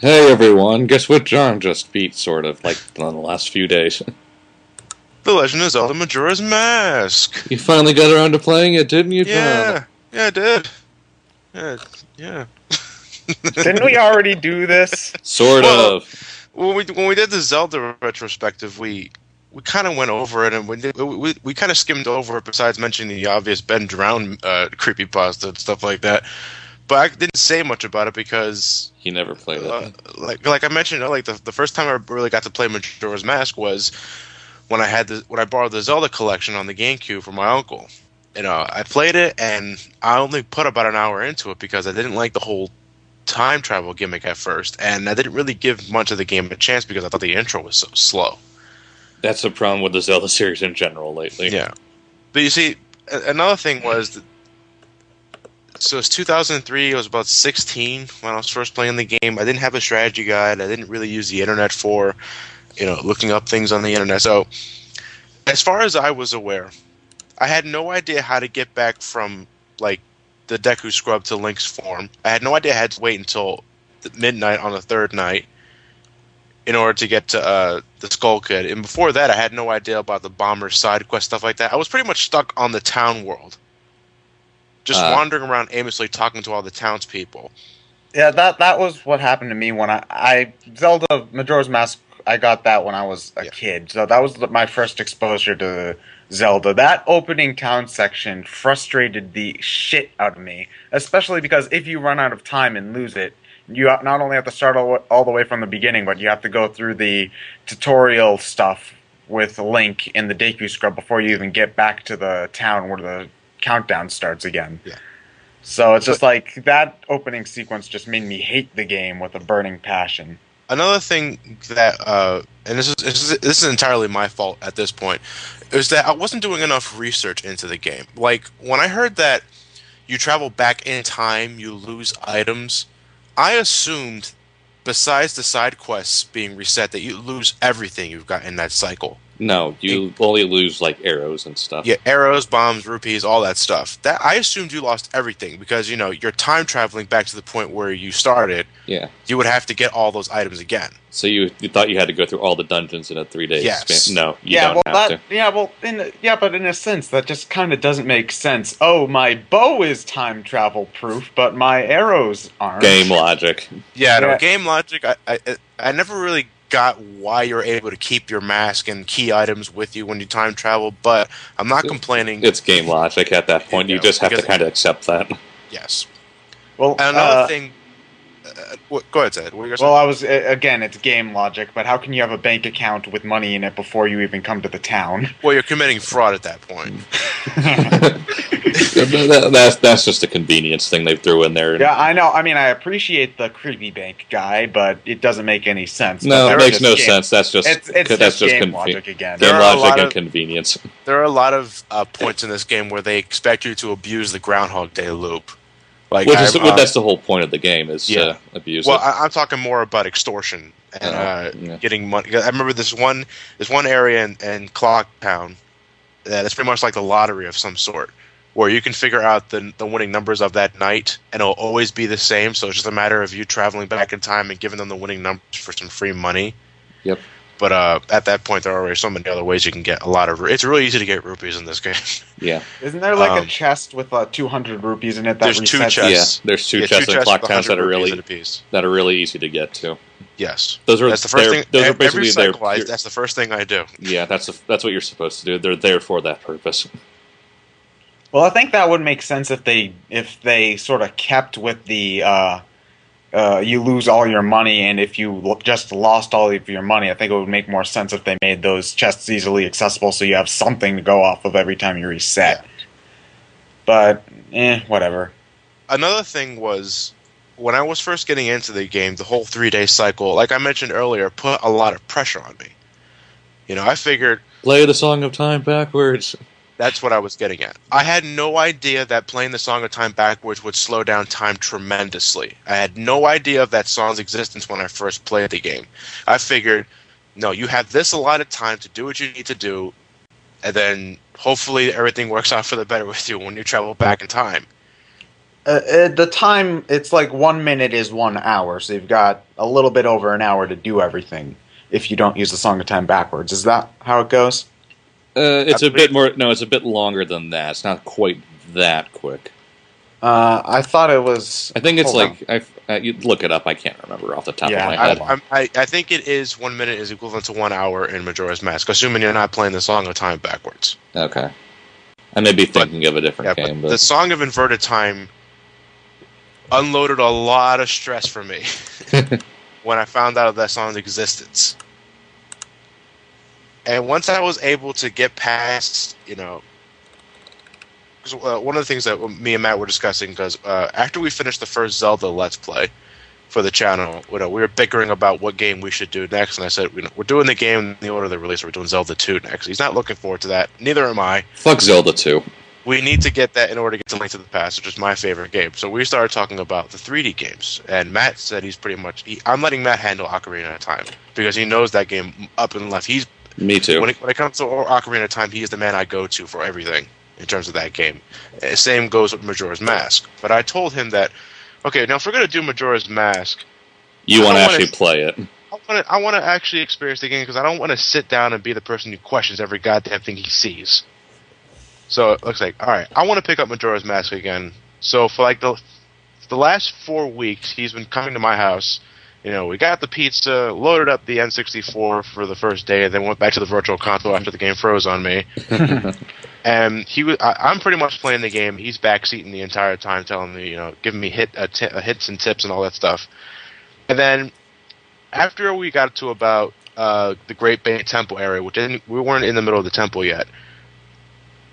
Hey everyone, guess what John just beat, sort of, like, in the last few days. The Legend of Zelda Majora's Mask. You finally got around to playing it, didn't you, John? Yeah, I did. Yeah, yeah. Didn't we already do this? Sort Well, of. when we did the Zelda retrospective, we kind of went over it, and we kind of skimmed over it. Besides mentioning the obvious Ben Drown creepypasta and stuff like that, but I didn't say much about it because He never played it. like I mentioned, like the first time I really got to play Majora's Mask was when I borrowed the Zelda collection on the GameCube from my uncle. I played it, and I only put about an hour into it because I didn't like the whole time travel gimmick at first, and I didn't really give much of the game a chance because I thought the intro was so slow. That's the problem with the Zelda series in general lately. Yeah, but you see, another thing was, so it's 2003. I was about 16 when I was first playing the game. I didn't have a strategy guide. I didn't really use the internet for, looking up things on the internet. So, as far as I was aware, I had no idea how to get back from, like, the Deku Scrub to Link's form. I had no idea I had to wait until midnight on the third night in order to get to the Skull Kid. And before that, I had no idea about the Bomber's side quest, stuff like that. I was pretty much stuck on the town world. Just wandering around aimlessly talking to all the townspeople. Yeah, that was what happened to me when I Zelda Majora's Mask. I got that when I was a kid, so that was my first exposure to Zelda. That opening town section frustrated the shit out of me, especially because if you run out of time and lose it, you not only have to start all the way from the beginning, but you have to go through the tutorial stuff with Link in the Deku Scrub before you even get back to the town where the countdown starts again. Yeah. So it's just like that opening sequence just made me hate the game with a burning passion. Another thing that, and this is entirely my fault at this point, is that I wasn't doing enough research into the game. Like, when I heard that you travel back in time, you lose items, I assumed, besides the side quests being reset, that you lose everything you've got in that cycle. No, you only lose, like, arrows and stuff. Yeah, arrows, bombs, rupees, all that stuff. That I assumed you lost everything because, you're time traveling back to the point where you started. Yeah. You would have to get all those items again. So you thought you had to go through all the dungeons in a 3-day span? No, you don't have to. Yeah, but in a sense, that just kind of doesn't make sense. Oh, my bow is time travel proof, but my arrows aren't. Game logic. Yeah, no, game logic. I never really got why you're able to keep your mask and key items with you when you time travel, but I'm not complaining. It's game logic at that point. You just have to kind of accept that. Yes. Well, and another thing. Go ahead, Ted. It's game logic, but how can you have a bank account with money in it before you even come to the town? Well, you're committing fraud at that point. That's just a convenience thing they threw in there. Yeah, I know. I mean, I appreciate the creepy bank guy, but it doesn't make any sense. No, it makes no sense. That's just game logic again. Game logic and convenience. There are a lot of points in this game where they expect you to abuse the Groundhog Day loop. Like, that's the whole point of the game is abuse. Well, I'm talking more about extortion and getting money. I remember this one area in Clock Town that's pretty much like the lottery of some sort, where you can figure out the winning numbers of that night, and it'll always be the same. So it's just a matter of you traveling back in time and giving them the winning numbers for some free money. Yep. But at that point, there are already so many other ways you can get a lot of. It's really easy to get rupees in this game. Yeah. Isn't there like a chest with 200 rupees in it? There's two chests. Yeah, there's two chests in Clock Towns that are really easy to get to. Yes, that's the first thing. Those are basically that's the first thing I do. Yeah, that's what you're supposed to do. They're there for that purpose. Well, I think that would make sense if they sort of kept with the. You lose all your money, and if you just lost all of your money, I think it would make more sense if they made those chests easily accessible so you have something to go off of every time you reset. Yeah. But, whatever. Another thing was, when I was first getting into the game, the whole 3-day cycle, like I mentioned earlier, put a lot of pressure on me. I figured... Play the Song of Time backwards. That's what I was getting at. I had no idea that playing the Song of Time backwards would slow down time tremendously. I had no idea of that song's existence when I first played the game. I figured, no, you have this allotted time to do what you need to do, and then hopefully everything works out for the better with you when you travel back in time. The time, it's like 1 minute is 1 hour, so you've got a little bit over an hour to do everything if you don't use the Song of Time backwards. Is that how it goes? It's a bit more. No, it's a bit longer than that. It's not quite that quick. I thought it was. I think it's you look it up. I can't remember off the top of my head. I think it is 1 minute is equivalent to 1 hour in Majora's Mask, assuming you're not playing the Song of Time backwards. Okay. I may be thinking of a different game. But the Song of Inverted Time unloaded a lot of stress for me when I found out of that song's existence. And once I was able to get past, one of the things that me and Matt were discussing, because after we finished the first Zelda Let's Play for the channel, we were bickering about what game we should do next, and I said, we're doing the game in the order of the release, we're doing Zelda 2 next. He's not looking forward to that. Neither am I. Fuck Zelda 2. We need to get that in order to get to Link to the Past, which is my favorite game. So we started talking about the 3D games, and Matt said he's pretty much... I'm letting Matt handle Ocarina of Time, because he knows that game up and left. Me too. When it comes to Ocarina of Time, he is the man I go to for everything in terms of that game. Same goes with Majora's Mask. But I told him that, okay, now if we're going to do Majora's Mask... You want to actually play it. I want to actually experience the game, because I don't want to sit down and be the person who questions every goddamn thing he sees. So it looks like, alright, I want to pick up Majora's Mask again. So for like the last 4 weeks, he's been coming to my house. We got the pizza, loaded up the N64 for the first day, and then went back to the Virtual Console after the game froze on me. And I'm pretty much playing the game. He's backseating the entire time, telling me, giving me hits and tips and all that stuff. And then after we got to about the Great Bay Temple area, which we weren't in the middle of the temple yet,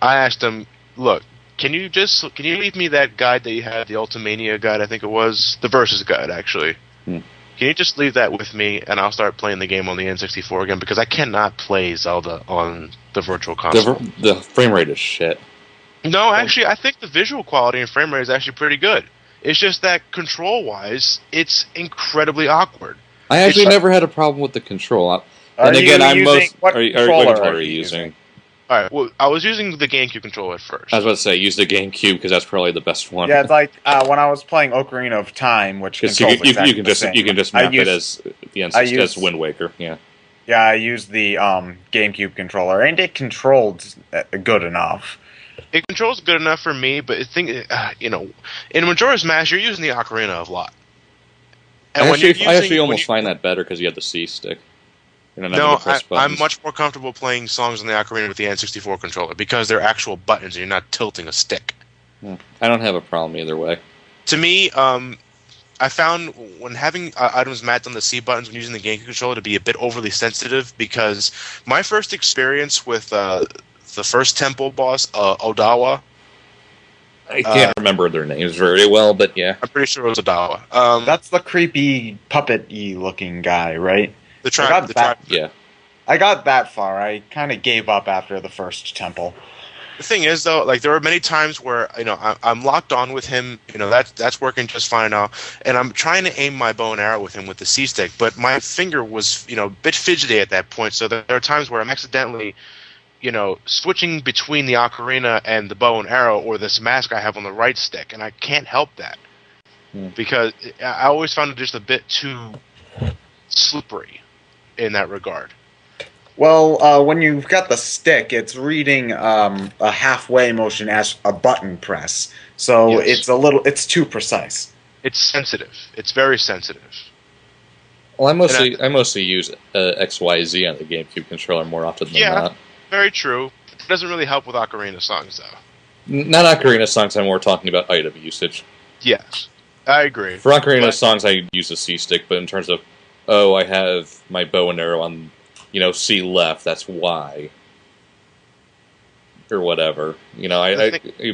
I asked him, look, can you leave me that guide that you had, the Ultimania guide, I think it was? The Versus guide, actually. Can you just leave that with me, and I'll start playing the game on the N64 again, because I cannot play Zelda on the Virtual Console. The frame rate is shit. No, actually, I think the visual quality and frame rate is actually pretty good. It's just that control-wise, it's incredibly awkward. I actually never had a problem with the control. What controller are you using? Alright, well, I was using the GameCube controller at first. I was about to say, use the GameCube, because that's probably the best one. Yeah, it's like when I was playing Ocarina of Time, which controls you can just map it as the N64 as Wind Waker, yeah. Yeah, I used the GameCube controller, and it controlled good enough. It controls good enough for me, but in Majora's Mask, you're using the Ocarina a lot. And I actually almost find that better because you have the C stick. I'm much more comfortable playing songs on the Ocarina with the N64 controller because they're actual buttons and you're not tilting a stick. I don't have a problem either way. To me, I found when having items mapped on the C buttons when using the GameCube controller to be a bit overly sensitive, because my first experience with the first temple boss, Odawa... I can't remember their names very well, but yeah. I'm pretty sure it was Odawa. That's the creepy, puppet-y looking guy, right? The tribe. Yeah. I got that far. I kind of gave up after the first temple. The thing is, though, like there were many times where I'm locked on with him. That's working just fine now, and I'm trying to aim my bow and arrow with him with the C stick, but my finger was a bit fidgety at that point. So there are times where I'm accidentally switching between the ocarina and the bow and arrow, or this mask I have on the right stick, and I can't help that because I always found it just a bit too slippery in that regard. Well, when you've got the stick, it's reading a halfway motion as a button press, so yes. It's too precise. It's sensitive. It's very sensitive. Well, I mostly use XYZ on the GameCube controller more often than not. Very true. It doesn't really help with Ocarina songs, though. Not Ocarina songs, I'm more talking about item usage. Yes, I agree. For Ocarina songs, I use a C-stick, but in terms of, I have my bow and arrow on, C left, that's Y. Or whatever. You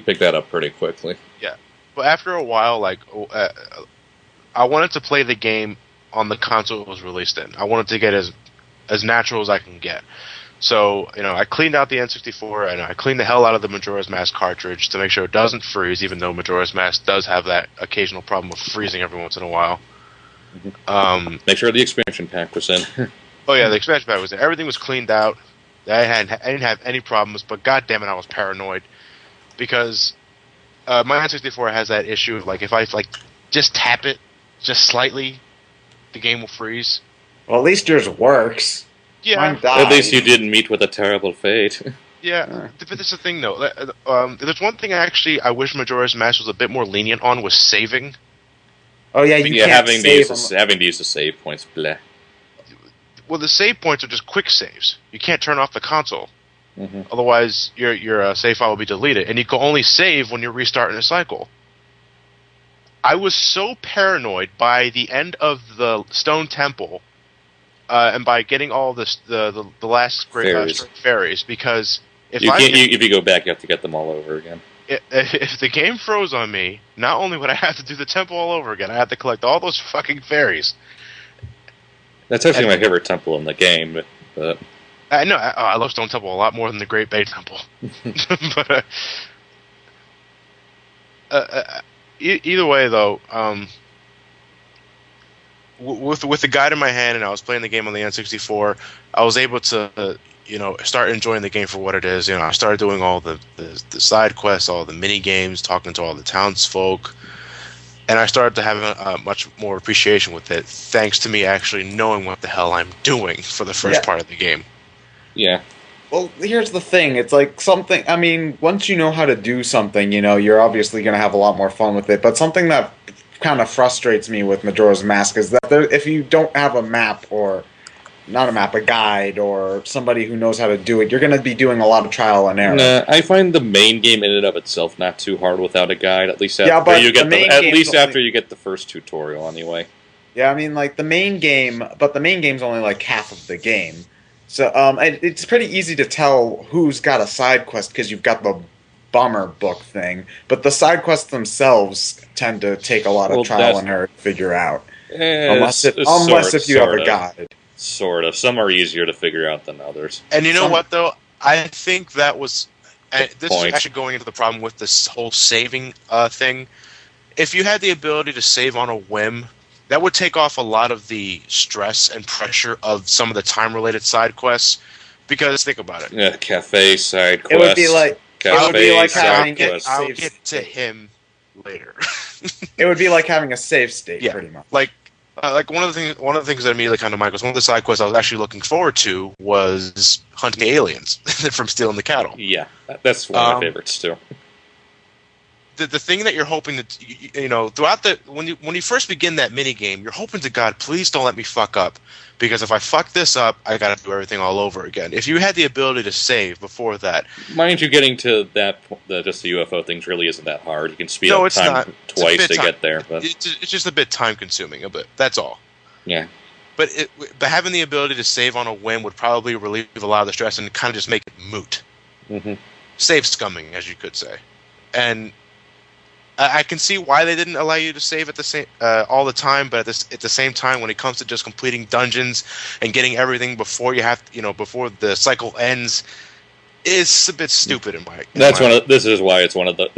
pick that up pretty quickly. Yeah. But after a while, I wanted to play the game on the console it was released in. I wanted to get as natural as I can get. So, I cleaned out the N64, and I cleaned the hell out of the Majora's Mask cartridge to make sure it doesn't freeze, even though Majora's Mask does have that occasional problem of freezing every once in a while. Make sure the expansion pack was in. Oh yeah, the expansion pack was in. Everything was cleaned out. I didn't have any problems, but goddammit, I was paranoid. Because my N64 has that issue of like if I like just tap it just slightly, the game will freeze. Well, at least yours works. Yeah. Mine died. At least you didn't meet with a terrible fate. Yeah, but that's the thing though. There's one thing I wish Majora's Mask was a bit more lenient on was saving. Oh yeah, you can't having save to use the save points. Bleh. Well, the save points are just quick saves. You can't turn off the console. Mm-hmm. Otherwise, your save file will be deleted, and you can only save when you're restarting a cycle. I was so paranoid by the end of the Stone Temple, and by getting all the last great fairies, because if you go back, you have to get them all over again. If the game froze on me, not only would I have to do the temple all over again, I had to collect all those fucking fairies. That's actually my favorite temple in the game. But I know I love Stone Temple a lot more than the Great Bay Temple. But either way, though, with the guide in my hand and I was playing the game on the N64, I was able to start enjoying the game for what it is. I started doing all the side quests, all the mini games, talking to all the townsfolk, and I started to have a much more appreciation with it, thanks to me actually knowing what the hell I'm doing for the first part of the game. Yeah. Well, here's the thing. It's like something. I mean, once you know how to do something, you're obviously going to have a lot more fun with it. But something that kind of frustrates me with Majora's Mask is that if you don't have a map or not a map, a guide, or somebody who knows how to do it, you're going to be doing a lot of trial and error. Nah, I find the main game in and of itself not too hard without a guide. At least after you get the first tutorial, anyway. Yeah, I mean, like the main game, but the main game's only like half of the game, so it's pretty easy to tell who's got a side quest because you've got the bummer book thing. But the side quests themselves tend to take a lot of trial and error to figure out, unless if you have a guide. Sort of. Some are easier to figure out than others. And you know what, though? I think that was... this is actually going into the problem with this whole saving thing. If you had the ability to save on a whim, that would take off a lot of the stress and pressure of some of the time-related side quests. Because, think about it. Yeah, cafe side quest. It would be like... I'll get to him later. It would be like having a save state, pretty much. Like one of the things that immediately kind of mind was one of the side quests I was actually looking forward to was hunting aliens from stealing the cattle. Yeah, that's one of my favorites too. The thing that you're hoping that throughout when you first begin that mini game, you're hoping to God, please don't let me fuck up, because if I fuck this up, I got to do everything all over again. If you had the ability to save before that, mind you, getting to that just the UFO things really isn't that hard. You can speed up time twice to get there, but it's just a bit time consuming. A bit. That's all. Yeah. But having the ability to save on a whim would probably relieve a lot of the stress and kind of just make it moot. Mm-hmm. Save scumming, as you could say, and I can see why they didn't allow you to save at the same all the time, but at the same time, when it comes to just completing dungeons and getting everything before before the cycle ends, it's a bit stupid in my. This is why it's one of the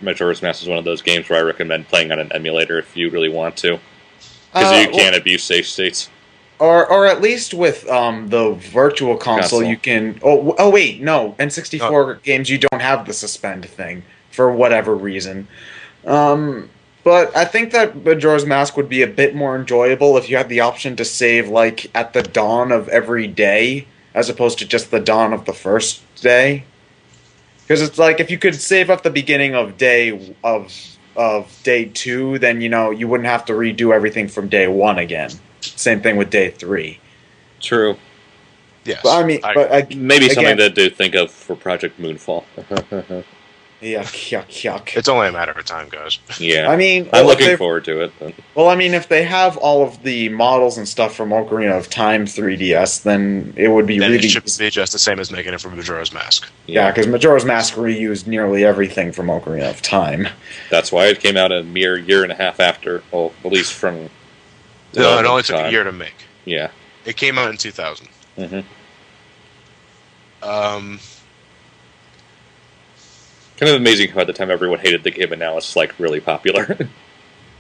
Majora's Mask is one of those games where I recommend playing on an emulator if you really want to, because you can't abuse save states. Or at least with the virtual console, you can. Oh wait, no, N64 games you don't have the suspend thing for whatever reason. But I think that Majora's Mask would be a bit more enjoyable if you had the option to save like at the dawn of every day, as opposed to just the dawn of the first day. Because it's like if you could save at the beginning of day 2, then you wouldn't have to redo everything from day 1 again. Same thing with day 3. True. Yes. But I mean, maybe something to think of for Project Moonfall. Yuck. It's only a matter of time, guys. Yeah. I mean, I'm looking forward to it. But. Well, I mean, if they have all of the models and stuff from Ocarina of Time 3DS, then it would be It should be just the same as making it from Majora's Mask. Yeah, because Majora's Mask reused nearly everything from Ocarina of Time. That's why it came out a mere year and a half after, well, at least from... No, it only took a year to make. Yeah. It came out in 2000. Mm-hmm. Kind of amazing how at the time everyone hated the game, and now it's like really popular.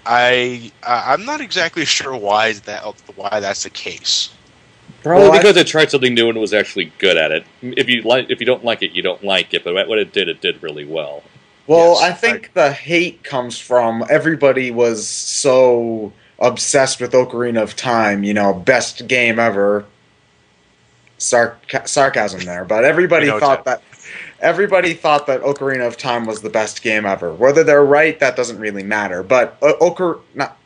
I'm not exactly sure why that's the case. Probably because it tried something new and was actually good at it. If you don't like it, you don't like it. But what it did really well. Well, Yes, I think the hate comes from everybody was so obsessed with Ocarina of Time, best game ever. Sarcasm there, but we know Tim. everybody thought that Ocarina of Time was the best game ever. Whether they're right, that doesn't really matter. But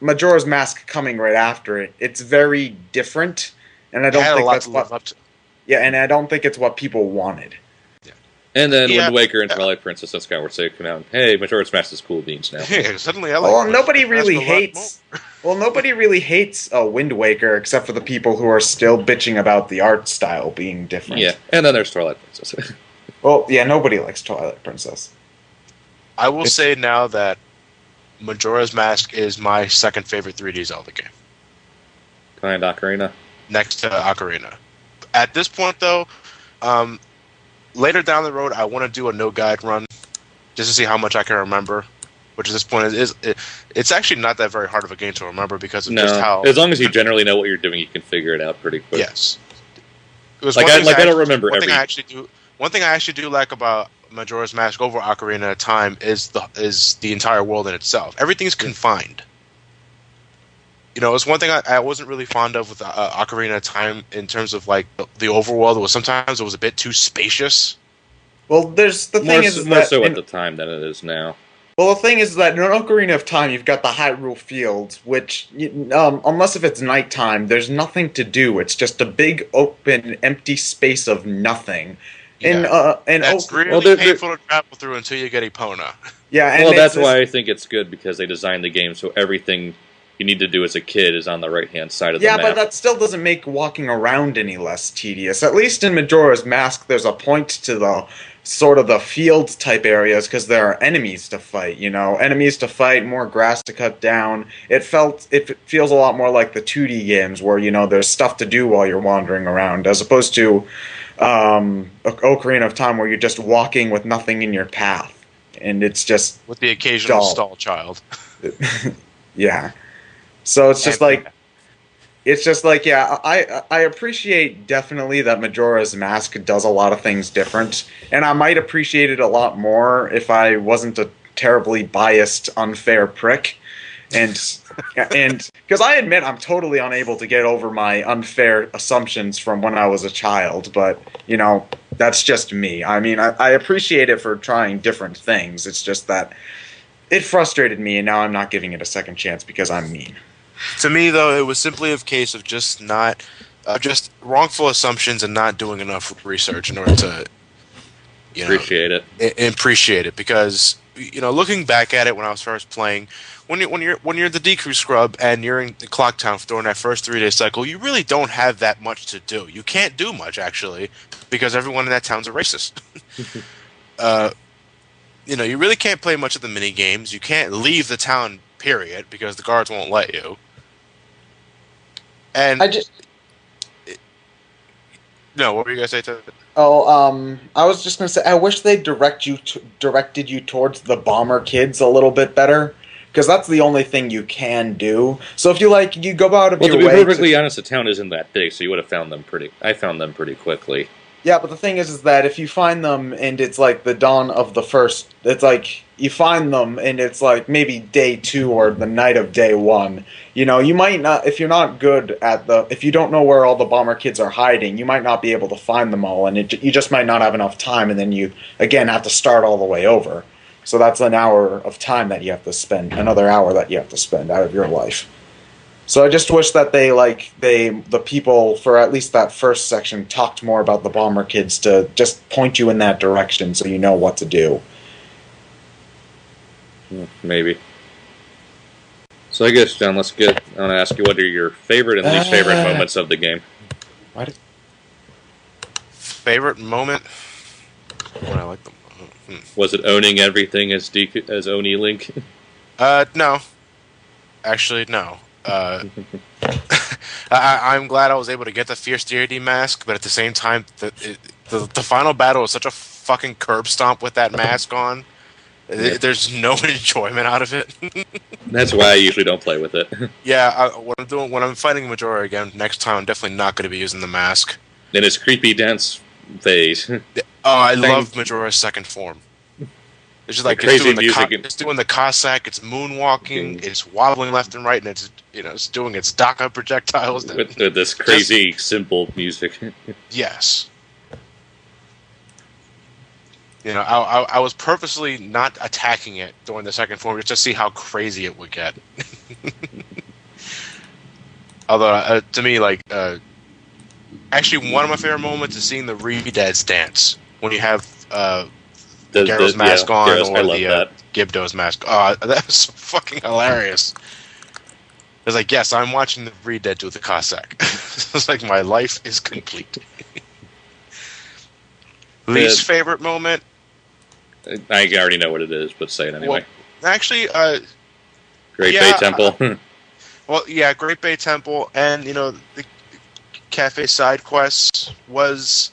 Majora's Mask coming right after it, it's very different, and I It don't had a think lot that's to what live up to. yeah, and I don't think it's what people wanted. Yeah. And then Yeah, Wind Waker and Twilight Princess and Skyward Sword come out. Hey, Majora's Mask is cool beans now. Yeah, suddenly I like. Well, nobody Majora's really Mask a lot hates. Well, nobody really hates Wind Waker except for the people who are still bitching about the art style being different. Yeah, and then there's Twilight Princess. Well, yeah, nobody likes Twilight Princess. I will say now that Majora's Mask is my second favorite 3D Zelda game, Behind Ocarina. next to Ocarina. At this point, though, later down the road, I want to do a no guide run just to see how much I can remember. Which at this point it's actually not that very hard of a game to remember because of just how. As long as you generally know what you're doing, you can figure it out pretty quick. Yes. It was I don't remember one every. One thing I actually do like about Majora's Mask over Ocarina of Time is the entire world in itself. Everything's confined. It's one thing I wasn't really fond of with Ocarina of Time in terms of like the overworld. Sometimes it was a bit too spacious. Well, there's the thing is more that so at the time than it is now. Well, the thing is that in Ocarina of Time, you've got the Hyrule Fields, which, unless if it's nighttime, there's nothing to do. It's just a big, open, empty space of nothing. Yeah. That's really painful to travel through until you get Epona. Yeah, and that's why I think it's good, because they designed the game so everything you need to do as a kid is on the right-hand side of the map. Yeah, but that still doesn't make walking around any less tedious. At least in Majora's Mask, there's a point to the sort of the field type areas because there are enemies to fight, enemies to fight, more grass to cut down. It feels a lot more like the 2D games where there's stuff to do while you're wandering around, as opposed to Ocarina of Time where you're just walking with nothing in your path, and it's just with the occasional dull. stall child. Yeah, so it's just like. It's just like, yeah, I appreciate definitely that Majora's Mask does a lot of things different, and I might appreciate it a lot more if I wasn't a terribly biased, unfair prick. And because I admit I'm totally unable to get over my unfair assumptions from when I was a child, but, that's just me. I mean, I appreciate it for trying different things. It's just that it frustrated me, and now I'm not giving it a second chance because I'm mean. To me, though, it was simply a case of just not, just wrongful assumptions and not doing enough research in order to, appreciate it. Appreciate it, because looking back at it when I was first playing, when you're the Deku scrub and you're in Clock Town during that first 3-day cycle, you really don't have that much to do. You can't do much actually, because everyone in that town's a racist. You really can't play much of the mini games. You can't leave the town, period, because the guards won't let you. And no, what were you gonna say to? I was just gonna say I wish they directed you towards the bomber kids a little bit better, because that's the only thing you can do. So if you go out of your way. To be perfectly honest, the town isn't that big, so you would have found them pretty. I found them pretty quickly. Yeah, but the thing is that if you find them and it's like the dawn of the first, it's like you find them and it's like maybe day 2 or the night of day 1. You might not, if you're not good if you don't know where all the bomber kids are hiding, you might not be able to find them all, and you just might not have enough time, and then you again have to start all the way over. So that's an hour of time that you have to spend, another hour that you have to spend out of your life. So I just wish that the people for at least that first section talked more about the bomber kids to just point you in that direction so you know what to do. Maybe. So I guess, John, I want to ask you what are your favorite and least favorite moments of the game? What? Favorite moment? When I like them. Was it owning everything as Oni Link? No. Actually, no. I'm glad I was able to get the Fierce Deity mask, but at the same time, the final battle was such a fucking curb stomp with that mask on. There's no enjoyment out of it. That's why I usually don't play with it. Yeah, when I'm fighting Majora again next time, I'm definitely not going to be using the mask. In its creepy dance phase. Oh, I love Majora's second form. It's just like crazy music. It's doing the Cossack. It's moonwalking. It's wobbling left and right, and it's doing its DACA projectiles. With this crazy simple music. Yes. I was purposely not attacking it during the second form just to see how crazy it would get. Although, to me, actually, one of my favorite moments is seeing the Redeads dance when you have Gyro's mask on or the Gibdo's mask. Oh, that was so fucking hilarious. It's like, yes, I'm watching the Redead do the Cossack. It's like my life is complete. Least favorite moment? I already know what it is, but say it anyway. Well, actually, Great Bay Temple. Well, yeah, Great Bay Temple, and the cafe side quests was.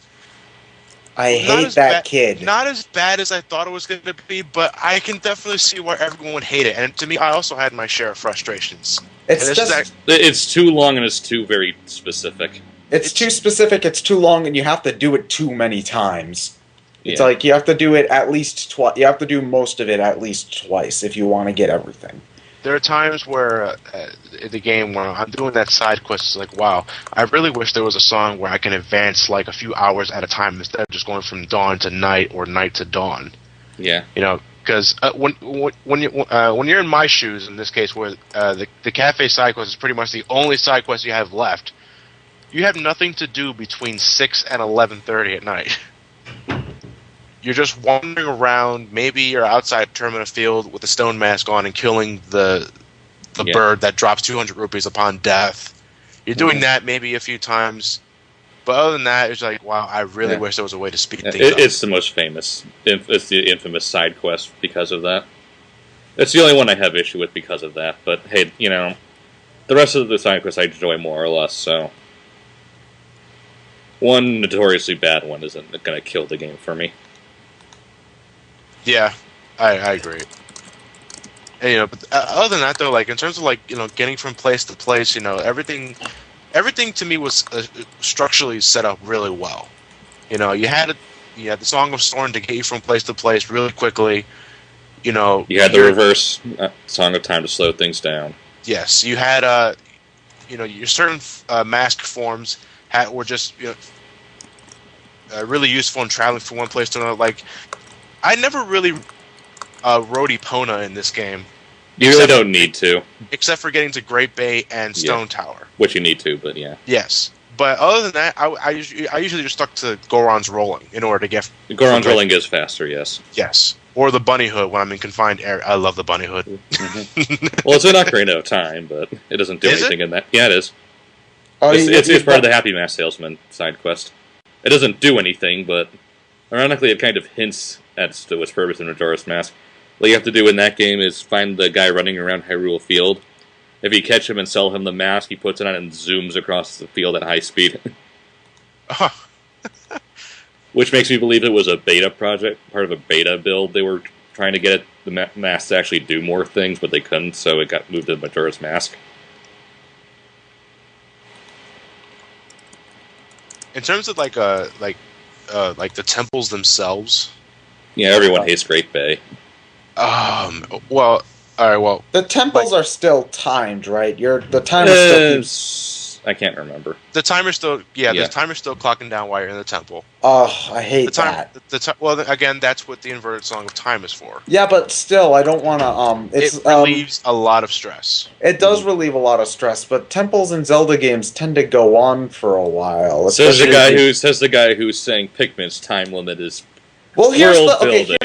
I hate that kid. Not as bad as I thought it was going to be, but I can definitely see why everyone would hate it. And to me, I also had my share of frustrations. It's too long and it's too very specific. It's too specific, it's too long, and you have to do it too many times. It's like you have to do it at least twice. You have to do most of it at least twice if you want to get everything. There are times where in the game where I'm doing that side quest, it's like, wow, I really wish there was a song where I can advance like a few hours at a time instead of just going from dawn to night or night to dawn. Yeah. Because when you're in my shoes, in this case, where the cafe side quest is pretty much the only side quest you have left, you have nothing to do between 6 and 11:30 at night. You're just wandering around. Maybe you're outside Termina Field with a stone mask on and killing the bird that drops 200 rupees upon death. You're doing that maybe a few times. But other than that, it's like, wow, I really wish there was a way to speed things up. It's the most famous. It's the infamous side quest because of that. It's the only one I have issue with because of that. But hey, the rest of the side quests I enjoy more or less, so. One notoriously bad one isn't going to kill the game for me. Yeah, I agree. And, but other than that, though, like in terms of getting from place to place, everything to me was structurally set up really well. You had the Song of Storm to get you from place to place really quickly. You had the reverse Song of Time to slow things down. Yes, you had your certain mask forms were just really useful in traveling from one place to another. Like, I never really rode Epona in this game. You really don't need to. Except for getting to Great Bay and Stone Tower. Which you need to, but yeah. Yes. But other than that, I usually just stuck to Goron's Rolling in order to get... Goron's Rolling is faster, yes. Yes. Or the Bunny Hood when I'm in confined area. I love the Bunny Hood. Mm-hmm. Well, it's an Ocarina of Time, but it doesn't do anything in that. Yeah, it is. Oh, it's part of the Happy Mask Salesman side quest. It doesn't do anything, but ironically it kind of hints at its purpose in Majora's Mask. What you have to do in that game is find the guy running around Hyrule Field. If you catch him and sell him the mask, he puts it on and zooms across the field at high speed. Which makes me believe it was a beta project, part of a beta build. They were trying to get the mask to actually do more things, but they couldn't, so it got moved to Majora's Mask. In terms of the temples themselves. Yeah, everyone hates Great Bay. Well, all right. Well, the temples are still timed, right? The timer still. I can't remember. The timer's still. Yeah, the timer's still clocking down while you're in the temple. Oh, I hate that. Well, again, that's what the inverted Song of Time is for. Yeah, but still, I don't want to. It relieves a lot of stress. It does relieve a lot of stress, but temples in Zelda games tend to go on for a while. Says the guy who's saying Pikmin's time limit is. Well, here's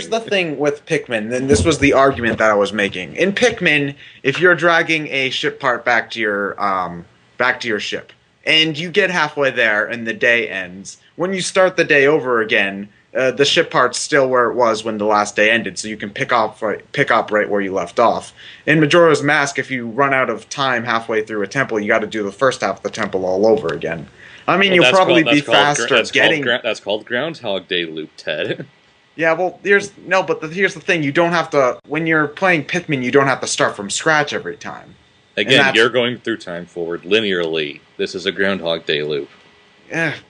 the thing with Pikmin, and this was the argument that I was making. In Pikmin, if you're dragging a ship part back to your ship, and you get halfway there and the day ends, when you start the day over again, the ship part's still where it was when the last day ended, so you can pick up right where you left off. In Majora's Mask, if you run out of time halfway through a temple, you got to do the first half of the temple all over again. I mean, you'll probably be faster getting... That's called Groundhog Day loop, Ted. Yeah, well, here's the thing. You don't have to... When you're playing Pikmin, you don't have to start from scratch every time. Again, you're going through time forward linearly. This is a Groundhog Day loop.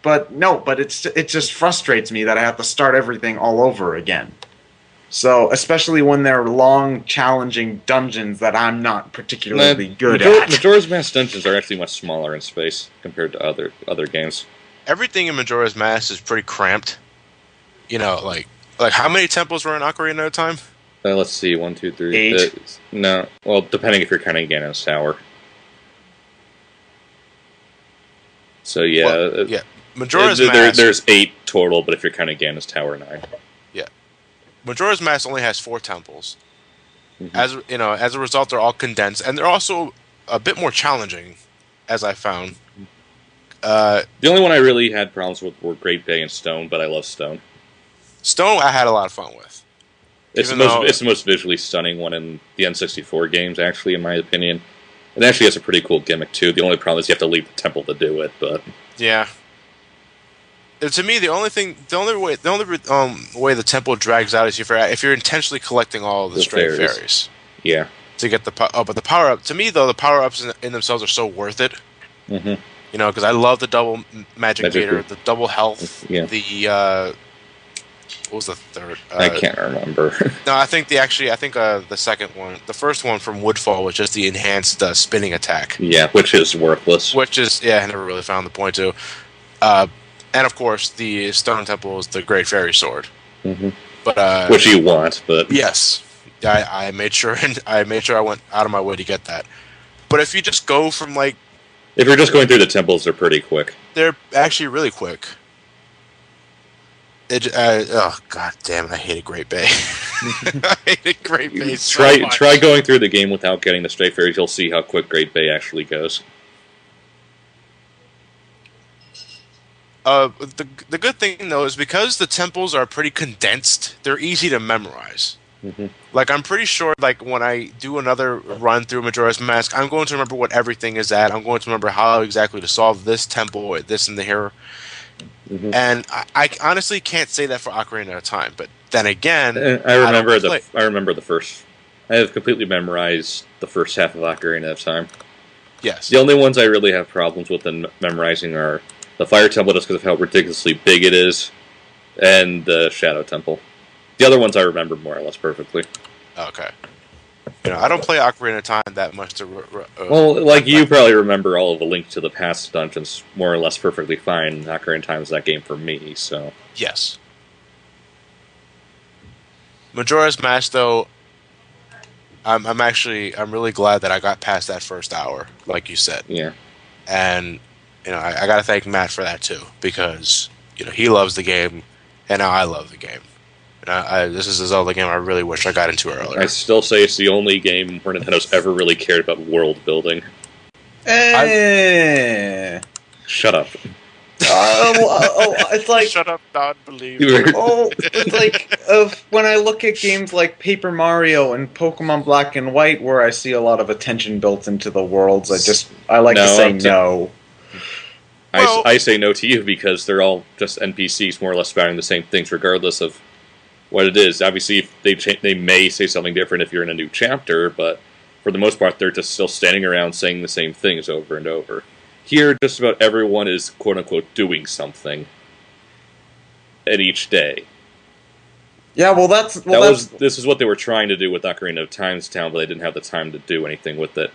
But it just frustrates me that I have to start everything all over again. So, especially when they're long, challenging dungeons that I'm not particularly good at. Majora's Mask dungeons are actually much smaller in space compared to other games. Everything in Majora's Mask is pretty cramped. You know, like how many temples were in Ocarina of Time? Let's see, 1, 2, 3. 8. No, well, depending if you're counting Ganon's Tower. So yeah, Well, yeah. Majora's Mask. There's 8 total, but if you're counting Ganon's Tower, 9. Yeah, Majora's Mask only has 4 temples. Mm-hmm. As a result, they're all condensed, and they're also a bit more challenging, as I found. The only one I really had problems with were Great Bay and Stone, but I love Stone. Stone, I had a lot of fun with. It's the most visually stunning one in the N64 games, actually, in my opinion. It actually has a pretty cool gimmick too. The only problem is you have to leave the temple to do it. But yeah, to me, the only way the temple drags out is if you're intentionally collecting all of the stray fairies. Yeah. To get but the power up. To me, though, the power ups in themselves are so worth it. Mm-hmm. You know, because I love the double magic meter, the double health, yeah. The what was the third? I can't remember. No, I think the second one, the first one from Woodfall was just the enhanced spinning attack. Yeah, which is worthless. I never really found the point to. And of course, the Stone Temple is the Great Fairy Sword. Mm-hmm. But which you want, but yes, I made sure I went out of my way to get that. But if you just go from if you're just going through the temples, they're pretty quick. They're actually really quick. Oh god damn it! I hated Great Bay. I hated Great Bay so much. Try going through the game without getting the stray fairies. You'll see how quick Great Bay actually goes. The good thing though is because the temples are pretty condensed, they're easy to memorize. Mm-hmm. Like I'm pretty sure, when I do another run through Majora's Mask, I'm going to remember what everything is at. I'm going to remember how exactly to solve this temple or this and the here. Mm-hmm. And I honestly can't say that for Ocarina of Time. But then again, I remember the first. I have completely memorized the first half of Ocarina of Time. Yes. The only ones I really have problems with in memorizing are the Fire Temple, just because of how ridiculously big it is, and the Shadow Temple. The other ones I remember more or less perfectly. Okay. I don't play Ocarina of Time that much to... you probably remember all of the Link to the Past dungeons more or less perfectly fine. Ocarina of Time is that game for me, so... Yes. Majora's Mask, though, I'm really glad that I got past that first hour, like you said. Yeah. And, I gotta thank Matt for that, too, because, he loves the game, and now I love the game. This is a Zelda game I really wish I got into earlier. I still say it's the only game where Nintendo's ever really cared about world building. Shut up. It's like... Shut up, non-believer. It's like when I look at games like Paper Mario and Pokemon Black and White, where I see a lot of attention built into the worlds, I like to say no. I say no to you because they're all just NPCs more or less spouting the same things regardless of what it is. Obviously, they may say something different if you're in a new chapter, but for the most part, they're just still standing around saying the same things over and over. Here, just about everyone is quote-unquote doing something at each day. Yeah, this is what they were trying to do with Ocarina of Time's Town, but they didn't have the time to do anything with it.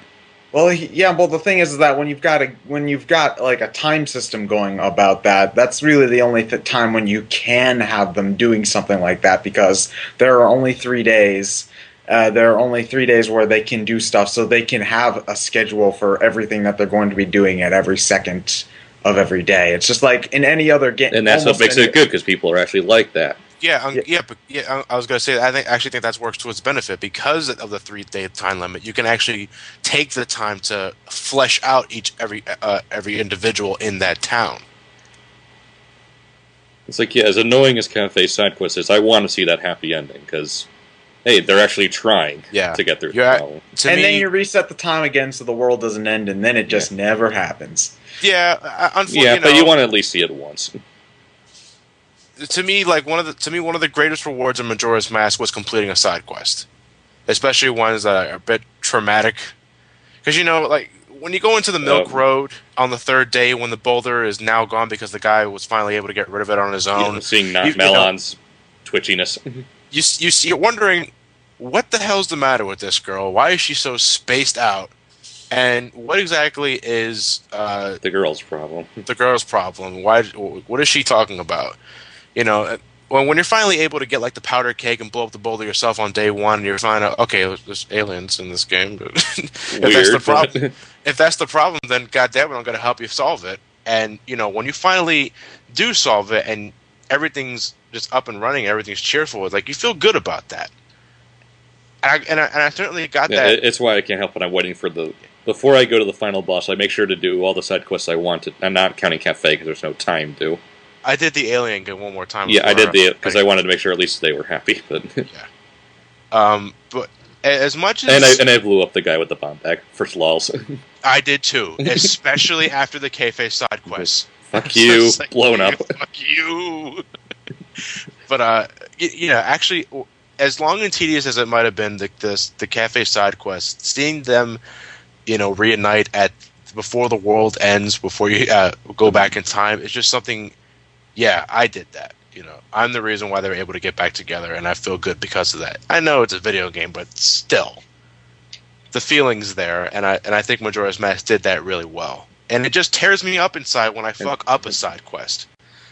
Well, yeah, well, the thing is that when you've got a time system going about that, that's really the only time when you can have them doing something like that, because there are only 3 days. There are only 3 days where they can do stuff, so they can have a schedule for everything that they're going to be doing at every second of every day. It's just like in any other game, and that's what makes it good, because people are actually like that. I was going to say, I actually think that works to its benefit because of the 3-day time limit. You can actually take the time to flesh out every individual in that town. It's like, as annoying as Cafe side quest is, I want to see that happy ending because, hey, they're actually trying to get through the problem. Then you reset the time again, so the world doesn't end, and then it just never happens. Yeah, unfortunately, but you want to at least see it once. To me, one of the greatest rewards in Majora's Mask was completing a side quest, especially ones that are a bit traumatic. Because when you go into the Milk Road on the 3rd day, when the boulder is now gone because the guy was finally able to get rid of it on his own, seeing Melon's twitchiness. you're wondering, what the hell's the matter with this girl? Why is she so spaced out? And what exactly is the girl's problem? The girl's problem. Why? What is she talking about? You know, when you're finally able to get like the powder keg and blow up the boulder yourself on day one, and you're finding out, okay, there's aliens in this game. if that's the problem, if that's the problem, then goddamn it, I'm gonna help you solve it. And you know, when you finally do solve it, and everything's just up and running, everything's cheerful, it's like you feel good about that. And I certainly got that. It's why I can't help it. I'm waiting for before I go to the final boss, I make sure to do all the side quests I want. I'm not counting Cafe because there's no time to. I did the alien game one more time. Yeah, I did because I wanted to make sure at least they were happy. But yeah. But as much as I blew up the guy with the bomb bag for lols. I did too, especially after the Cafe side quest. Fuck you, like, blown up. Fuck you. But actually, as long and tedious as it might have been, the Cafe side quest, seeing them, reunite before the world ends, before you go back in time, it's just something. Yeah, I did that. I'm the reason why they were able to get back together, and I feel good because of that. I know it's a video game, but still, the feeling's there, and I think Majora's Mask did that really well. And it just tears me up inside when I fuck up a side quest.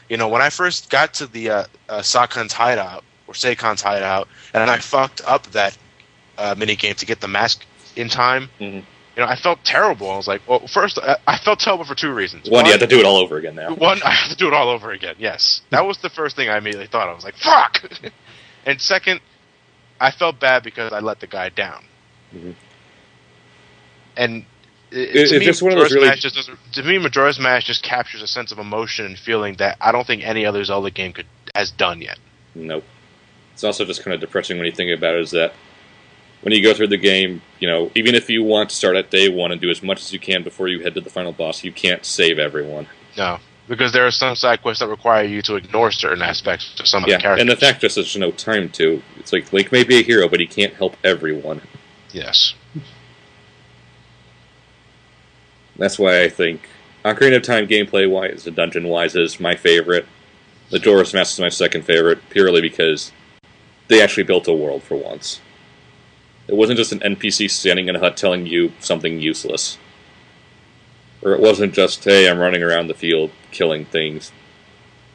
When I first got to the Sakon's hideout, or Seikon's hideout, and I fucked up that minigame to get the mask in time, I felt terrible. I was like, well, first, I felt terrible for two reasons. One, you have to do it all over again now. One, I have to do it all over again, yes. That was the first thing I immediately thought. I was like, fuck! And second, I felt bad because I let the guy down. Mm-hmm. And to me, Majora's Mask just captures a sense of emotion and feeling that I don't think any other Zelda game has done yet. Nope. It's also just kind of depressing when you think about it, is that when you go through the game, even if you want to start at day one and do as much as you can before you head to the final boss, you can't save everyone. No, because there are some side quests that require you to ignore certain aspects of some of the characters. And the fact just there's no time to. It's like Link may be a hero, but he can't help everyone. Yes. That's why I think Ocarina of Time gameplay-wise and dungeon-wise is my favorite. Majora's Mask is my second favorite, purely because they actually built a world for once. It wasn't just an NPC standing in a hut telling you something useless. Or it wasn't just, hey, I'm running around the field killing things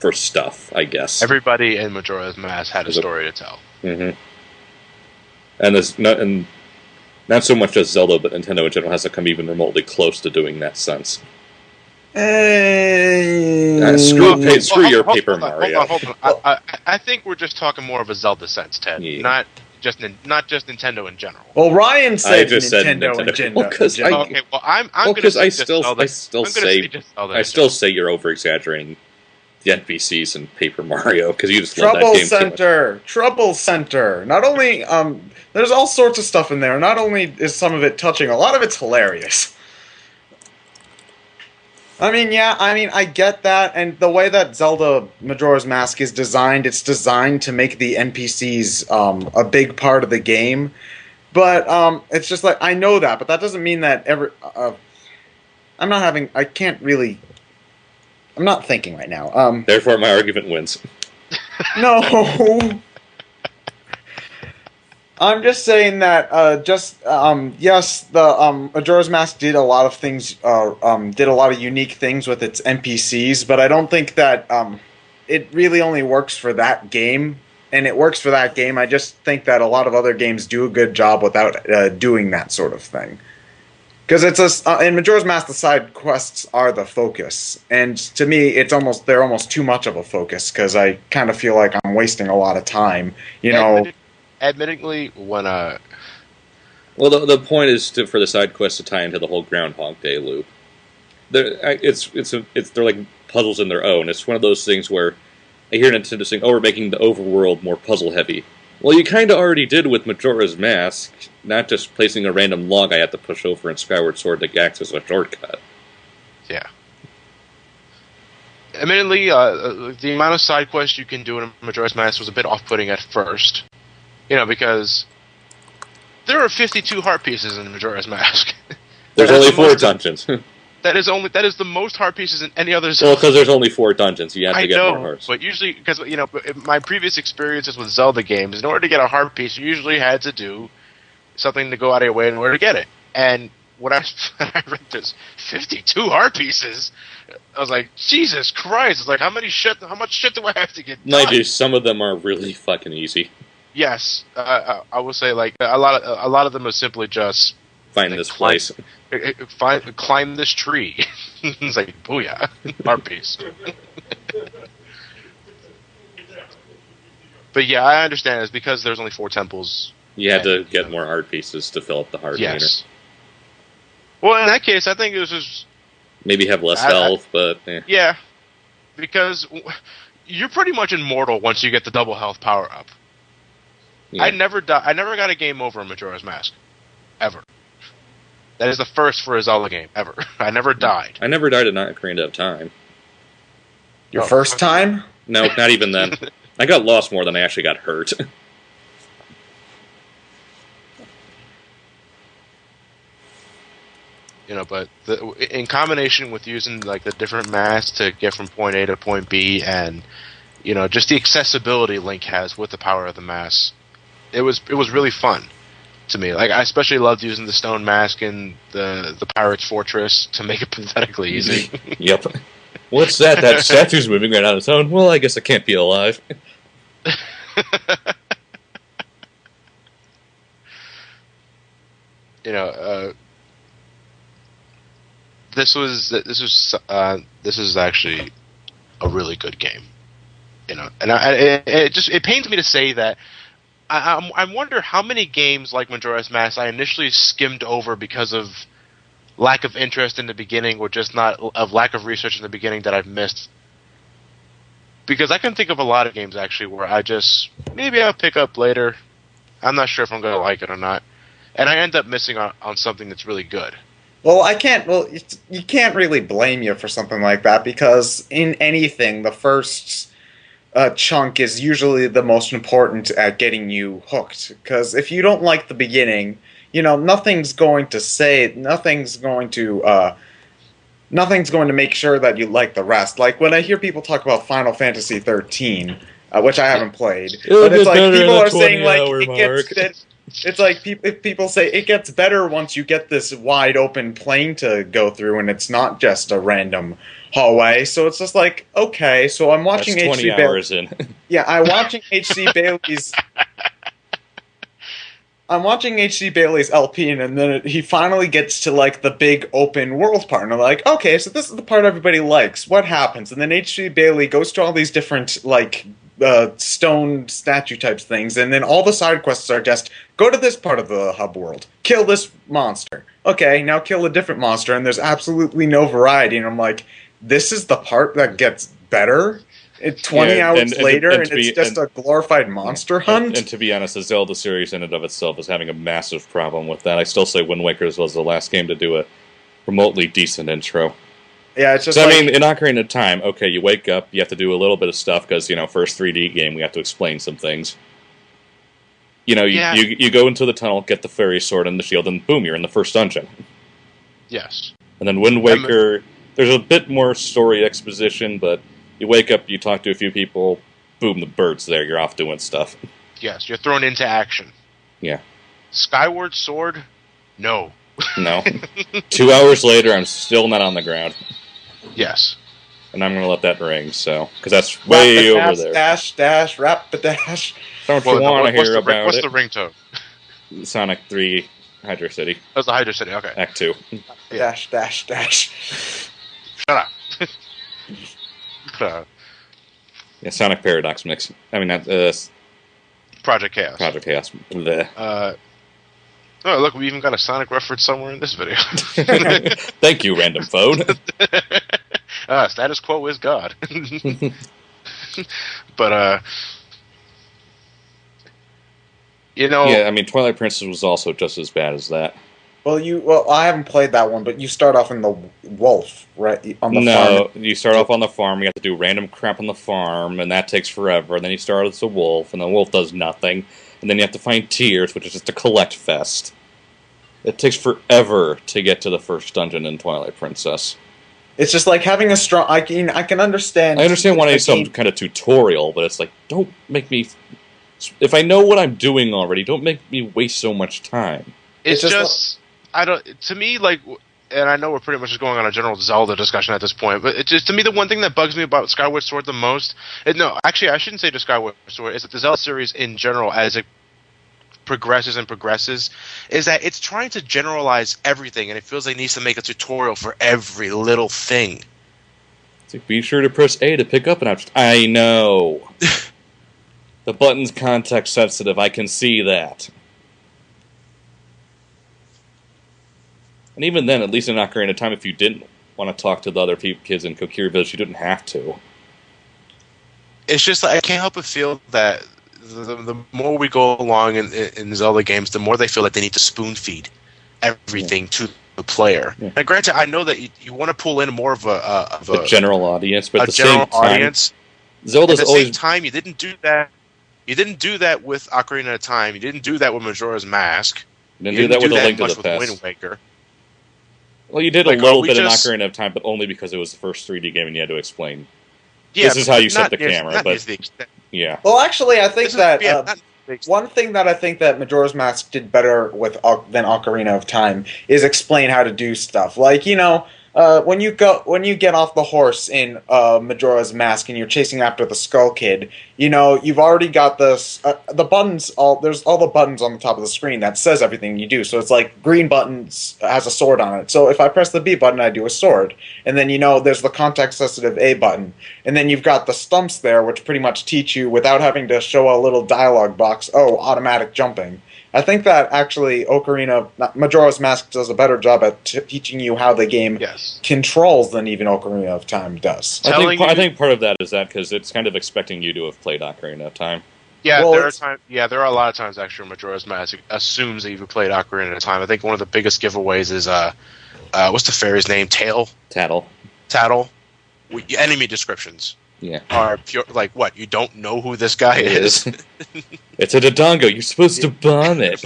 for stuff, I guess. Everybody in Majora's Mask had a story to tell. Mm-hmm. And not so much just Zelda, but Nintendo in general hasn't come even remotely close to doing that sense. Screw your Paper Mario. Hold on. I think we're just talking more of a Zelda sense, Ted. Yeah. Not just Nintendo in general. Well, Ryan said Nintendo in general. Okay, well, I'm going to I still say you're over-exaggerating the NPCs in Paper Mario, because you just love that game too much. Trouble Center. Not only, there's all sorts of stuff in there. Not only is some of it touching, a lot of it's hilarious. I get that, and the way that Zelda Majora's Mask is designed, it's designed to make the NPCs a big part of the game. But it's just like, I know that, but that doesn't mean that I'm not thinking right now. Therefore, my argument wins. No. I'm just saying that, yes, the Majora's Mask did a lot of things, did a lot of unique things with its NPCs, but I don't think that it really only works for that game, and it works for that game. I just think that a lot of other games do a good job without doing that sort of thing. Because in Majora's Mask, the side quests are the focus, and to me, they're almost too much of a focus, because I kind of feel like I'm wasting a lot of time, Admittingly, when well, the point is for the side quest to tie into the whole Groundhog Day loop. They're like puzzles in their own. It's one of those things where I hear Nintendo saying, "Oh, we're making the overworld more puzzle heavy." Well, you kind of already did with Majora's Mask, not just placing a random log I have to push over in Skyward Sword to access a shortcut. Yeah. Admittedly, the amount of side quests you can do in Majora's Mask was a bit off-putting at first. Because there are 52 heart pieces in Majora's Mask. There's only 4 dungeons. That is the most heart pieces in any other Well, because there's only 4 dungeons, you have to get more hearts. But usually, because my previous experiences with Zelda games, in order to get a heart piece, you usually had to do something to go out of your way in order to get it. And when I read this 52 heart pieces, I was like, Jesus Christ! It's like how much shit do I have to get done? Mind you, some of them are really fucking easy. Yes, I will say like a lot of them are simply just find this place. Climb this tree. It's like, booyah, heart piece. But yeah, I understand. It's because there's only 4 temples. You had to get more heart pieces to fill up the heart meter. Well, in that case, I think it was just... Maybe have less health, but... Yeah, because you're pretty much immortal once you get the double health power-up. Yeah. I never got a game over in Majora's Mask. Ever. That is the first for a Zelda game, ever. I never died. I never died at Ocarina of Time. Your first time? No, not even then. I got lost more than I actually got hurt. But in combination with using like the different masks to get from point A to point B, and just the accessibility Link has with the power of the mask, it was really fun to me. Like I especially loved using the stone mask in the Pirate's Fortress to make it pathetically easy. Yep. What's that? That statue's moving right on its own. Well, I guess it can't be alive. This is actually a really good game, and it pains me to say that. I wonder how many games like Majora's Mask I initially skimmed over because of lack of interest in the beginning, or just not of lack of research in the beginning that I've missed. Because I can think of a lot of games actually where maybe I'll pick up later. I'm not sure if I'm going to like it or not, and I end up missing on something that's really good. Well, you can't really blame you for something like that, because in anything, the first chunk is usually the most important at getting you hooked. Because if you don't like the beginning, nothing's going to make sure that you like the rest. Like when I hear people talk about Final Fantasy 13, which I haven't played, but it's like people are saying like it's like people say it gets better once you get this wide open plane to go through, and it's not just a random hallway. So it's just like, okay, so I'm watching That's 20 hours in. Yeah, I'm watching H.C. Bailey's LP, and then he finally gets to like the big open world part, and I'm like, okay, so this is the part everybody likes. What happens? And then H.C. Bailey goes to all these different like stone statue types things, and then all the side quests are just go to this part of the hub world, kill this monster. Okay, now kill a different monster, and there's absolutely no variety. And I'm like, this is the part that gets better. 20 hours later, and it's just a glorified monster hunt. And to be honest, the Zelda series in and of itself is having a massive problem with that. I still say Wind Waker was the last game to do a remotely decent intro. Yeah, it's just so, I mean, in Ocarina of Time, okay, you wake up, you have to do a little bit of stuff, because, first 3D game, we have to explain some things. You go into the tunnel, get the fairy sword and the shield, and boom, you're in the first dungeon. Yes. And then Wind Waker, there's a bit more story exposition, but you wake up, you talk to a few people, boom, the bird's there, you're off doing stuff. Yes, you're thrown into action. Yeah. Skyward Sword? No. No. 2 hours later, I'm still not on the ground. Yes. And I'm going to let that ring, because that's way over there. Dash, rap-a-dash. Don't you want to hear about what's it? the ringtone? Sonic 3, Hydra City. That's the Hydra City, okay. Act 2. Yeah. Dash. Shut up. Yeah, Sonic Paradox mix. I mean, Project Chaos. Project Chaos. Oh, look, we even got a Sonic reference somewhere in this video. Thank you, random phone. Status quo is God. But, Yeah, I mean, Twilight Princess was also just as bad as that. Well, I haven't played that one, but you start off in the wolf, right? On the farm. No, you start off on the farm, you have to do random crap on the farm, and that takes forever, and then you start as a wolf, and the wolf does nothing, and then you have to find tears, which is just a collect fest. It takes forever to get to the first dungeon in Twilight Princess. It's just like having a strong. I can understand. I understand wanting some kind of tutorial, but it's like, don't make me. If I know what I'm doing already, don't make me waste so much time. It's just I don't. To me, like, and I know we're pretty much just going on a general Zelda discussion at this point, but it's just, to me, the one thing that bugs me about Skyward Sword the most. No, actually, I shouldn't say just Skyward Sword. Is that the Zelda series in general, as it progresses, is that it's trying to generalize everything, and it feels like it needs to make a tutorial for every little thing. It's like, be sure to press A to pick up an object. I know. The button's context sensitive. I can see that. And even then, at least in Ocarina of Time, if you didn't want to talk to the other kids in Kokiri Village, you didn't have to. It's just like, I can't help but feel that the more we go along in Zelda games, the more they feel like they need to spoon feed everything to the player. Yeah. Now, granted, I know that you want to pull in more of a general audience, but at the general same time, audience. Zelda's at the always... same time, you didn't do that. You didn't do that with Ocarina of Time. You didn't do that with Majora's Mask. You didn't do that with A Link to the Past. Wind Waker. Well, you did a little bit in Ocarina of Time, but only because it was the first 3D game and you had to explain. Yeah, this is how you set the camera, but yeah. Well, actually, I think that one thing that I think that Majora's Mask did better with than Ocarina of Time is explain how to do stuff. Like, when you get off the horse in Majora's Mask and you're chasing after the Skull Kid, you've already got the buttons. There's all the buttons on the top of the screen that says everything you do. So it's like green buttons has a sword on it. So if I press the B button, I do a sword. And then there's the context sensitive A button. And then you've got the stumps there, which pretty much teach you without having to show a little dialogue box. Oh, automatic jumping. I think that actually Majora's Mask does a better job at teaching you how the game controls than even Ocarina of Time does. I think part of that is that because it's kind of expecting you to have played Ocarina of Time. Yeah, well, there are a lot of times actually Majora's Mask assumes that you've played Ocarina of Time. I think one of the biggest giveaways is what's the fairy's name? Tattle. Enemy descriptions. Yeah. Are pure, like, what? You don't know who this guy is? It's a Dodongo. You're supposed to bomb it.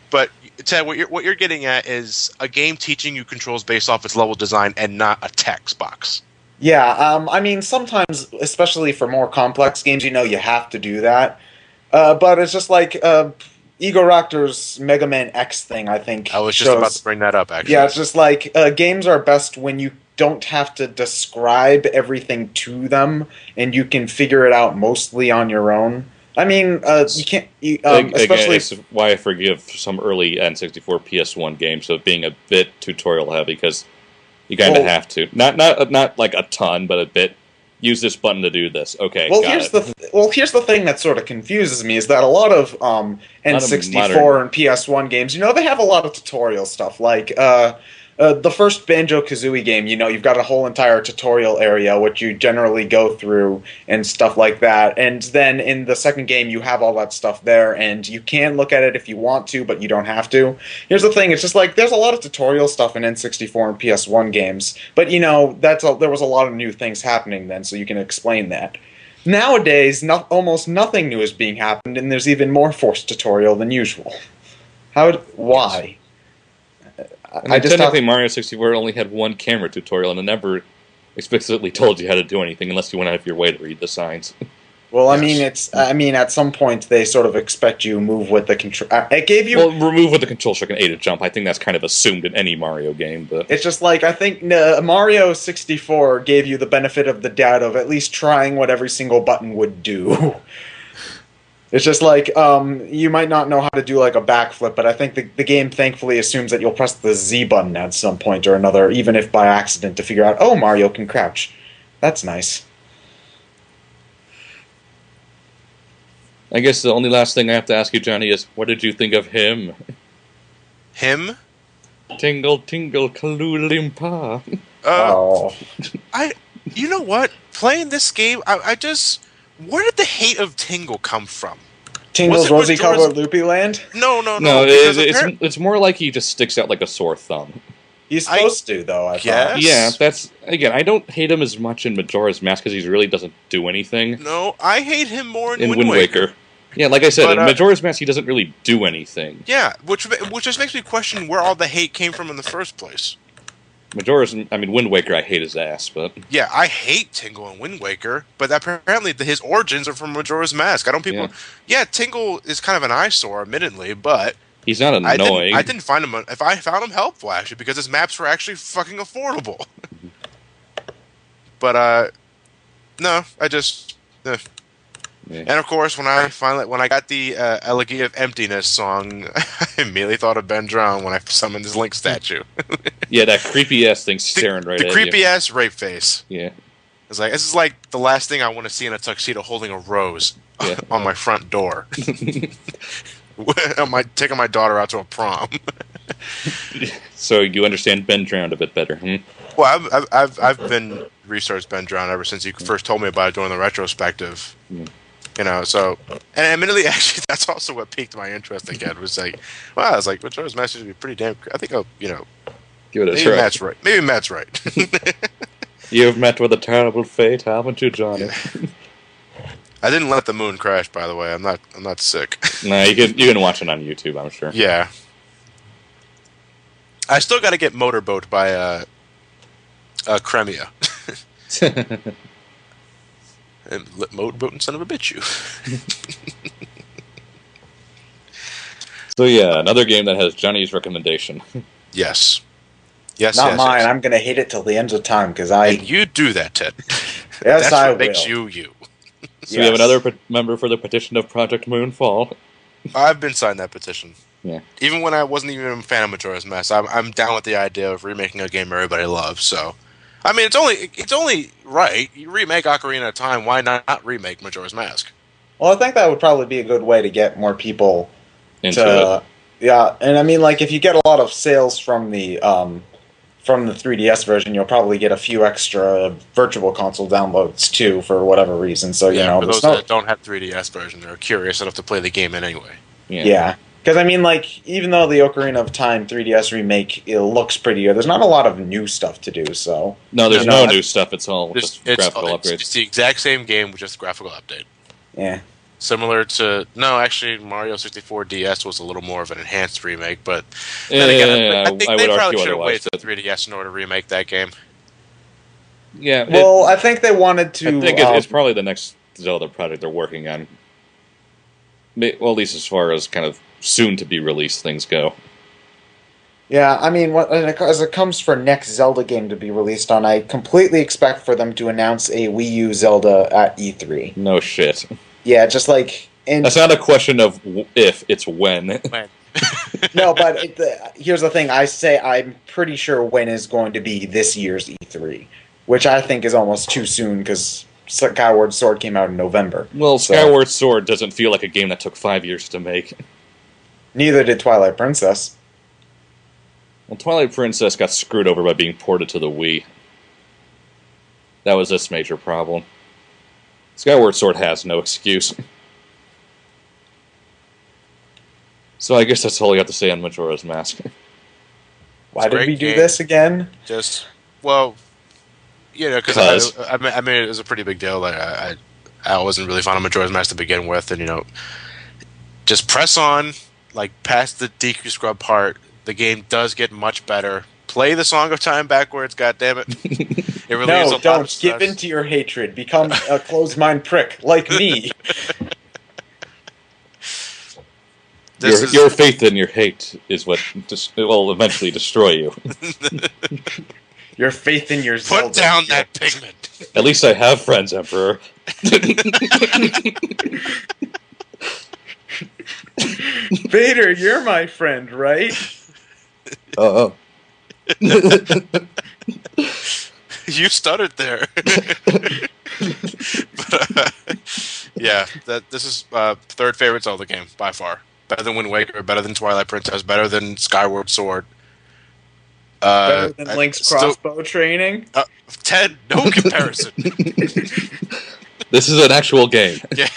But Ted, what you're getting at is a game teaching you controls based off its level design and not a text box. Yeah, I mean, sometimes, especially for more complex games, you have to do that. But it's just like Egoraptor's Mega Man X thing, I think. I was just about to bring that up, actually. Yeah, it's just like games are best when you don't have to describe everything to them, and you can figure it out mostly on your own. I mean, you can't... especially... Again, it's why I forgive some early N64 PS1 games of being a bit tutorial heavy, because you kind of have to. Not like a ton, but a bit. Use this button to do this. Okay, here's the thing that sort of confuses me, is that a lot of N64 and PS1 games, they have a lot of tutorial stuff, like... the first Banjo-Kazooie game, you've got a whole entire tutorial area, which you generally go through and stuff like that. And then in the second game, you have all that stuff there, and you can look at it if you want to, but you don't have to. Here's the thing, it's just like, there's a lot of tutorial stuff in N64 and PS1 games, but, there was a lot of new things happening then, so you can explain that. Nowadays, almost nothing new is being happened, and there's even more forced tutorial than usual. Why? Technically, Mario 64 only had one camera tutorial, and it never explicitly told you how to do anything unless you went out of your way to read the signs. Well, I mean, at some point they sort of expect you to move with the control. It gave you remove with the control stroke and A to jump. I think that's kind of assumed in any Mario game, but it's just like I think Mario 64 gave you the benefit of the doubt of at least trying what every single button would do. It's just like, you might not know how to do like a backflip, but I think the game thankfully assumes that you'll press the Z button at some point or another, even if by accident, to figure out, oh, Mario can crouch. That's nice. I guess the only last thing I have to ask you, Johnny, is what did you think of him? Him? Tingle, tingle, kalulimpa. You know what? Playing this game, I just... Where did the hate of Tingle come from? Tingle's rosy-colored loopy land? No. It's more like he just sticks out like a sore thumb. He's supposed to, though, I thought. Yeah, that's... Again, I don't hate him as much in Majora's Mask because he really doesn't do anything. No, I hate him more in Wind Waker. Yeah, like I said, But, in Majora's Mask, he doesn't really do anything. Yeah, which just makes me question where all the hate came from in the first place. Wind Waker, I hate his ass, but... Yeah, I hate Tingle and Wind Waker, but apparently his origins are from Majora's Mask. Yeah, Tingle is kind of an eyesore, admittedly, but... He's not annoying. I didn't find him... If I found him helpful, actually, because his maps were actually fucking affordable. But, no, I just... Yeah. And of course, when I got the Elegy of Emptiness song, I immediately thought of Ben Drown when I summoned his Link statue. Yeah, that creepy ass thing staring right at you. The creepy ass rape face. Yeah. It's like, this is like the last thing I want to see in a tuxedo holding a rose on my front door. Taking my daughter out to a prom. So you understand Ben Drowned a bit better, hmm? Well, I've been researched Ben Drowned ever since you first told me about it during the retrospective. You know, so, and admittedly, actually, that's also what piqued my interest again. Was like, wow, I was like, Majora's Mask would be pretty damn. I think I'll, give it a maybe try. Matt's right. Maybe Matt's right. You've met with a terrible fate, haven't you, Johnny? Yeah. I didn't let the moon crash, by the way. I'm not sick. Nah, you can watch it on YouTube, I'm sure. Yeah. I still got to get Motorboat by Cremia. And Motorboat, son of a bitch, you. So yeah, another game that has Johnny's recommendation. Yes. Not mine. Yes. I'm going to hate it till the end of time because I. And you do that, Ted. Yes, That's I what will. Makes you you. So we have another member for the petition of Project Moonfall. I've been signed that petition. Yeah. Even when I wasn't even a fan of Majora's Mask, I'm down with the idea of remaking a game everybody loves. So, I mean, it's only right. You remake Ocarina of Time. Why not remake Majora's Mask? Well, I think that would probably be a good way to get more people into it. Yeah, and I mean, like, if you get a lot of sales from the 3DS version, you'll probably get a few extra Virtual Console downloads too, for whatever reason. So for those that don't have 3DS version, they're curious enough to play the game in anyway. Yeah. Because, I mean, like, even though the Ocarina of Time 3DS remake, it looks pretty good, there's not a lot of new stuff to do, so... No, there's no new stuff, it's all just graphical upgrades. It's the exact same game with just a graphical update. Yeah. Similar to... No, actually, Mario 64 DS was a little more of an enhanced remake, but... Then again, I think they probably should have waited to the 3DS in order to remake that game. Yeah. Well, I think they wanted to... I think it's probably the next Zelda project they're working on. Well, at least as far as kind of soon-to-be-released things go. Yeah, I mean, as it comes for next Zelda game to be released on, I completely expect for them to announce a Wii U Zelda at E3. No shit. Yeah, just like... That's not a question of if, it's when. No, but here's the thing. I'm pretty sure when is going to be this year's E3, which I think is almost too soon because Skyward Sword came out in November. Well, Skyward Sword doesn't feel like a game that took 5 years to make. Neither did Twilight Princess. Well, Twilight Princess got screwed over by being ported to the Wii. That was its major problem. Skyward Sword has no excuse. So I guess that's all I got to say on Majora's Mask. Why did we do this again? Just, well, because I mean, it was a pretty big deal. Like, I wasn't really fond of Majora's Mask to begin with, and just press on, like past the DQ scrub part. The game does get much better. Play the Song of Time backwards, goddammit. It really is a lot don't of stress. give in to your hatred. Become a closed-mind prick like me. Your faith and your hate is what will eventually destroy you. Your faith in your Zelda. Put down that pigment. At least I have friends, Emperor. Vader, you're my friend, right? Oh. You stuttered there. Yeah, this is third favorite Zelda game by far. Better than Wind Waker, better than Twilight Princess, better than Skyward Sword. Better than Link's crossbow training? Ted, no comparison. This is an actual game. Yeah.